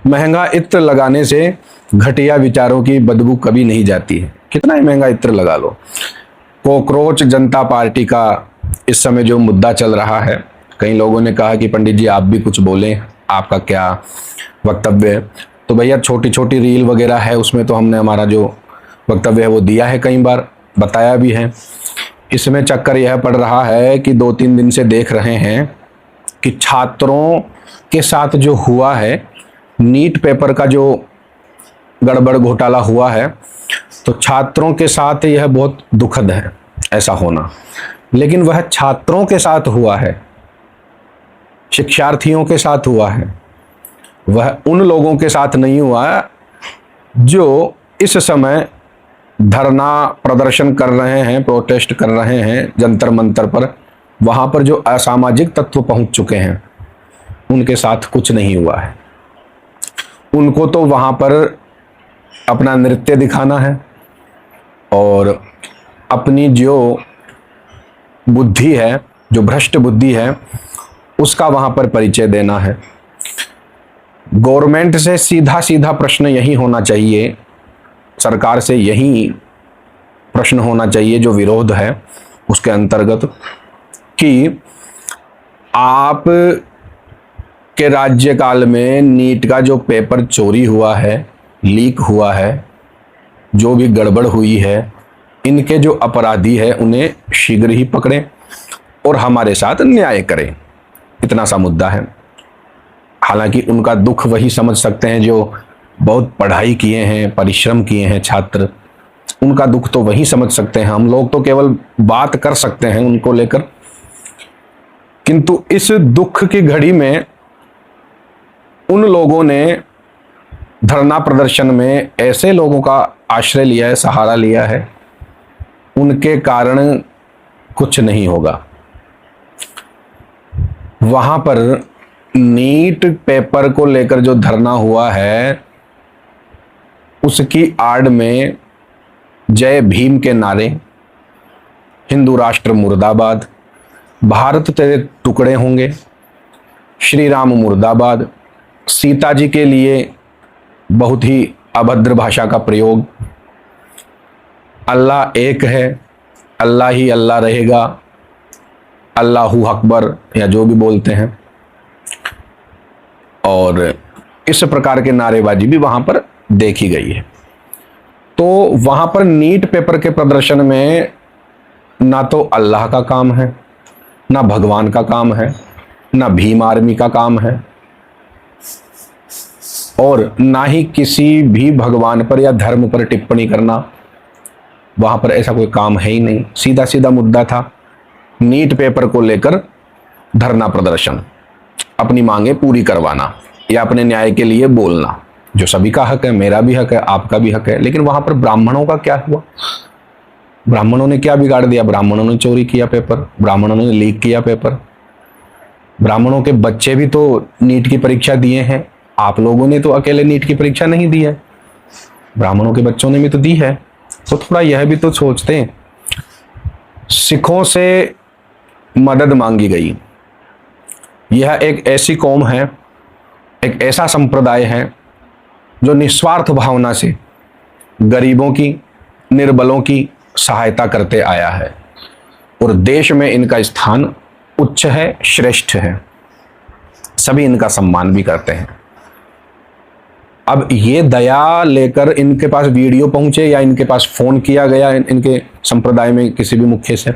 महंगा इत्र लगाने से घटिया विचारों की बदबू कभी नहीं जाती है। कितना ही महंगा इत्र लगा लो। कॉकरोच जनता पार्टी का इस समय जो मुद्दा चल रहा है, कई लोगों ने कहा कि पंडित जी आप भी कुछ बोलें, आपका क्या वक्तव्य है। तो भैया छोटी छोटी रील वगैरह है, उसमें तो हमने हमारा जो वक्तव्य है वो दिया है, कई बार बताया भी है। इसमें चक्कर यह पड़ रहा है कि 2-3 दिन से देख रहे हैं कि छात्रों के साथ जो हुआ है, नीट पेपर का जो गड़बड़ घोटाला हुआ है, तो छात्रों के साथ यह बहुत दुखद है ऐसा होना। लेकिन वह छात्रों के साथ हुआ है, शिक्षार्थियों के साथ हुआ है, वह उन लोगों के साथ नहीं हुआ जो इस समय धरना प्रदर्शन कर रहे हैं, प्रोटेस्ट कर रहे हैं जंतर मंतर पर। वहां पर जो असामाजिक तत्व पहुंच चुके हैं उनके साथ कुछ नहीं हुआ है। उनको तो वहां पर अपना नृत्य दिखाना है और अपनी जो बुद्धि है, जो भ्रष्ट बुद्धि है, उसका वहां पर परिचय देना है। गवर्नमेंट से सीधा सीधा प्रश्न यही होना चाहिए, सरकार से यही प्रश्न होना चाहिए जो विरोध है उसके अंतर्गत, कि आप के राज्यकाल में नीट का जो पेपर चोरी हुआ है, लीक हुआ है, जो भी गड़बड़ हुई है, इनके जो अपराधी है उन्हें शीघ्र ही पकड़ें और हमारे साथ न्याय करें। इतना सा मुद्दा है। हालांकि उनका दुख वही समझ सकते हैं जो बहुत पढ़ाई किए हैं, परिश्रम किए हैं छात्र, उनका दुख तो वही समझ सकते हैं। हम लोग तो केवल बात कर सकते हैं उनको लेकर। किंतु इस दुख की घड़ी में उन लोगों ने धरना प्रदर्शन में ऐसे लोगों का आश्रय लिया है, सहारा लिया है, उनके कारण कुछ नहीं होगा। वहां पर नीट पेपर को लेकर जो धरना हुआ है उसकी आड़ में जय भीम के नारे, हिंदू राष्ट्र मुर्दाबाद, भारत तेरे टुकड़े होंगे, श्री राम मुर्दाबाद, सीता जी के लिए बहुत ही अभद्र भाषा का प्रयोग, अल्लाह एक है, अल्लाह ही अल्लाह रहेगा, अल्लाहू अकबर या जो भी बोलते हैं, और इस प्रकार के नारेबाजी भी वहां पर देखी गई है। तो वहां पर नीट पेपर के प्रदर्शन में ना तो अल्लाह का काम है, ना भगवान का काम है, ना भीम आर्मी का काम है, और ना ही किसी भी भगवान पर या धर्म पर टिप्पणी करना। वहां पर ऐसा कोई काम है ही नहीं। सीधा सीधा मुद्दा था नीट पेपर को लेकर धरना प्रदर्शन, अपनी मांगे पूरी करवाना या अपने न्याय के लिए बोलना, जो सभी का हक है, मेरा भी हक है, आपका भी हक है। लेकिन वहां पर ब्राह्मणों का क्या हुआ? ब्राह्मणों ने क्या बिगाड़ दिया? ब्राह्मणों ने चोरी किया पेपर, ब्राह्मणों ने लीक किया पेपर। ब्राह्मणों के बच्चे भी तो नीट की परीक्षा दिए हैं। आप लोगों ने तो अकेले नीट की परीक्षा नहीं दी है, ब्राह्मणों के बच्चों ने भी तो दी है। तो थोड़ा यह भी तो सोचते हैं। सिखों से मदद मांगी गई। यह एक ऐसी कौम है, एक ऐसा संप्रदाय है जो निस्वार्थ भावना से गरीबों की, निर्बलों की सहायता करते आया है, और देश में इनका स्थान उच्च है, श्रेष्ठ है। सभी इनका सम्मान भी करते हैं। अब ये दया लेकर इनके पास वीडियो पहुंचे या इनके पास फोन किया गया इनके संप्रदाय में किसी भी मुख्य से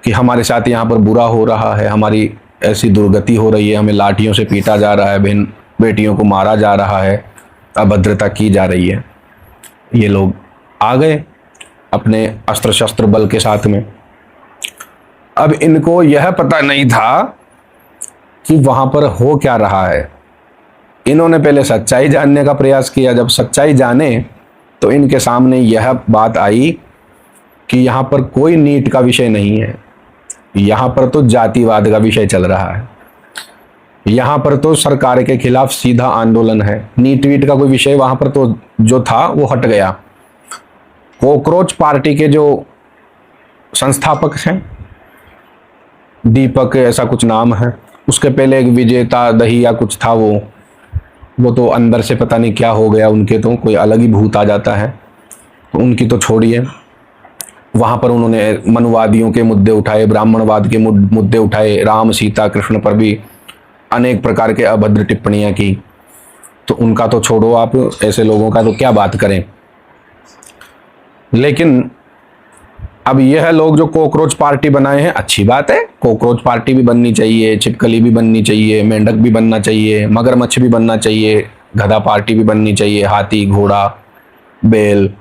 कि हमारे साथ यहाँ पर बुरा हो रहा है, हमारी ऐसी दुर्गति हो रही है, हमें लाठियों से पीटा जा रहा है, बहन बेटियों को मारा जा रहा है, अभद्रता की जा रही है। ये लोग आ गए अपने अस्त्र शस्त्र बल के साथ में। अब इनको यह पता नहीं था कि वहां पर हो क्या रहा है। इन्होंने पहले सच्चाई जानने का प्रयास किया। जब सच्चाई जाने तो इनके सामने यह बात आई कि यहाँ पर कोई नीट का विषय नहीं है, यहाँ पर तो जातिवाद का विषय चल रहा है, यहाँ पर तो सरकार के खिलाफ सीधा आंदोलन है। नीट वीट का कोई विषय वहां पर तो जो था वो हट गया। कॉकरोच पार्टी के जो संस्थापक हैं, दीपक ऐसा कुछ नाम है, उसके पहले एक विजेता दही या कुछ था, वो तो अंदर से पता नहीं क्या हो गया उनके, तो कोई अलग ही भूत आ जाता है, तो उनकी तो छोड़िए। वहाँ पर उन्होंने मनुवादियों के मुद्दे उठाए, ब्राह्मणवाद के मुद्दे उठाए, राम सीता कृष्ण पर भी अनेक प्रकार के अभद्र टिप्पणियाँ की। तो उनका तो छोड़ो, आप ऐसे लोगों का तो क्या बात करें। लेकिन अब यह लोग जो कॉकरोच पार्टी बनाए हैं, अच्छी बात है, कॉकरोच पार्टी भी बननी चाहिए, छिपकली भी बननी चाहिए, मेंढक भी बनना चाहिए, मगरमच्छ भी बनना चाहिए, गधा पार्टी भी बननी चाहिए, हाथी घोड़ा बैल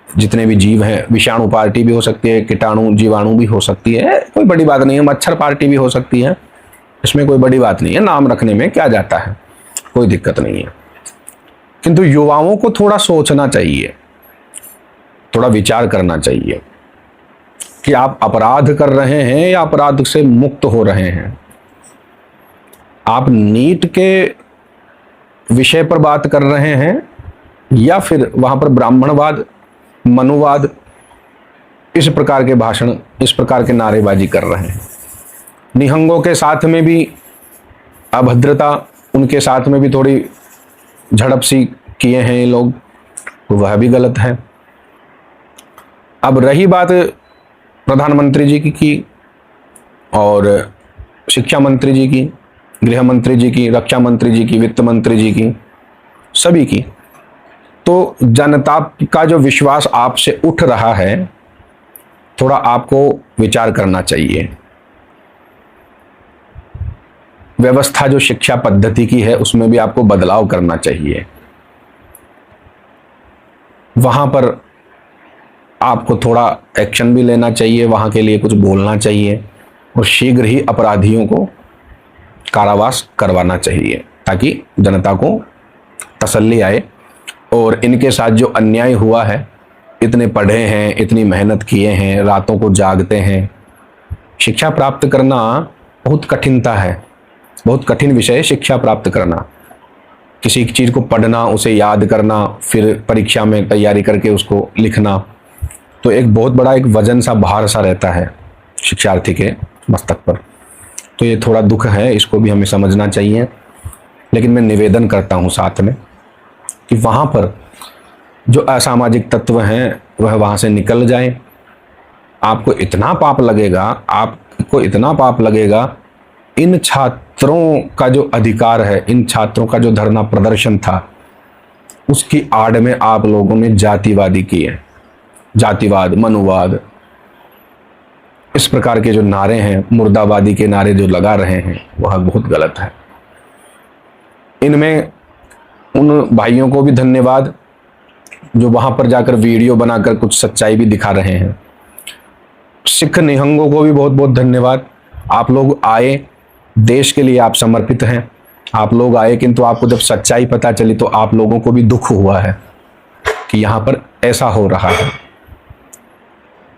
जितने भी जीव हैं, विषाणु पार्टी भी हो सकती है, कीटाणु जीवाणु भी हो सकती है, कोई बड़ी बात नहीं है, मच्छर पार्टी भी हो सकती है, इसमें कोई बड़ी बात नहीं है, नाम रखने में क्या जाता है, कोई दिक्कत नहीं है। किंतु युवाओं को थोड़ा सोचना चाहिए, थोड़ा विचार करना चाहिए कि आप अपराध कर रहे हैं या अपराध से मुक्त हो रहे हैं। आप नीट के विषय पर बात कर रहे हैं या फिर वहां पर ब्राह्मणवाद मनुवाद इस प्रकार के भाषण, इस प्रकार के नारेबाजी कर रहे हैं। निहंगों के साथ में भी अभद्रता, उनके साथ में भी थोड़ी झड़प सी किए हैं ये लोग, वह भी गलत है। अब रही बात प्रधानमंत्री जी की और शिक्षा मंत्री जी की, गृह मंत्री जी की, रक्षा मंत्री जी की, वित्त मंत्री जी की, सभी की, तो जनता का जो विश्वास आपसे उठ रहा है, थोड़ा आपको विचार करना चाहिए। व्यवस्था जो शिक्षा पद्धति की है उसमें भी आपको बदलाव करना चाहिए। वहां पर आपको थोड़ा एक्शन भी लेना चाहिए, वहां के लिए कुछ बोलना चाहिए और शीघ्र ही अपराधियों को कारावास करवाना चाहिए ताकि जनता को तसल्ली आए। और इनके साथ जो अन्याय हुआ है, इतने पढ़े हैं, इतनी मेहनत किए हैं, रातों को जागते हैं, शिक्षा प्राप्त करना बहुत कठिनता है, बहुत कठिन विषय है शिक्षा प्राप्त करना। किसी चीज़ को पढ़ना, उसे याद करना, फिर परीक्षा में तैयारी करके उसको लिखना, तो एक बहुत बड़ा एक वजन सा, भार सा रहता है शिक्षार्थी के मस्तक पर। तो ये थोड़ा दुख है, इसको भी हमें समझना चाहिए। लेकिन मैं निवेदन करता हूँ साथ में कि वहाँ पर जो असामाजिक तत्व हैं वह वहाँ से निकल जाएं। आपको इतना पाप लगेगा, आपको इतना पाप लगेगा, इन छात्रों का जो अधिकार है, इन छात्रों का जो धरना प्रदर्शन था, उसकी आड़ में आप लोगों ने जातिवादी किए, जातिवाद, मनुवाद, इस प्रकार के जो नारे हैं, मुर्दाबादी के नारे जो लगा रहे हैं, वह बहुत गलत है। इनमें उन भाइयों को भी धन्यवाद जो वहां पर जाकर वीडियो बनाकर कुछ सच्चाई भी दिखा रहे हैं। सिख निहंगों को भी बहुत बहुत धन्यवाद। आप लोग आए, देश के लिए आप समर्पित हैं, आप लोग आए, किंतु आपको जब सच्चाई पता चली तो आप लोगों को भी दुख हुआ है कि यहाँ पर ऐसा हो रहा है।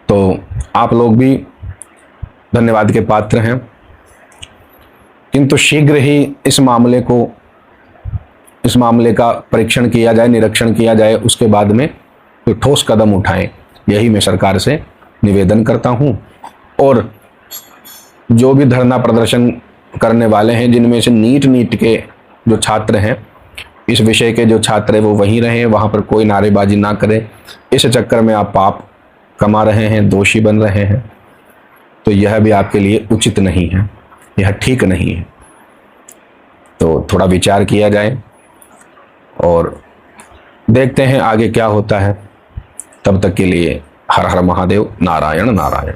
तो आप लोग भी धन्यवाद के पात्र हैं। किंतु शीघ्र ही इस मामले का परीक्षण किया जाए, निरीक्षण किया जाए, उसके बाद में कोई ठोस कदम उठाएं, यही मैं सरकार से निवेदन करता हूं। और जो भी धरना प्रदर्शन करने वाले हैं, जिनमें से नीट के जो छात्र हैं, इस विषय के जो छात्र हैं, वो वहीं रहें, वहां पर कोई नारेबाजी ना करें। इस चक्कर में आप पाप कमा रहे हैं, दोषी बन रहे हैं, तो यह भी आपके लिए उचित नहीं है, यह ठीक नहीं है। तो थोड़ा विचार किया जाए और देखते हैं आगे क्या होता है। तब तक के लिए हर हर महादेव, नारायण नारायण।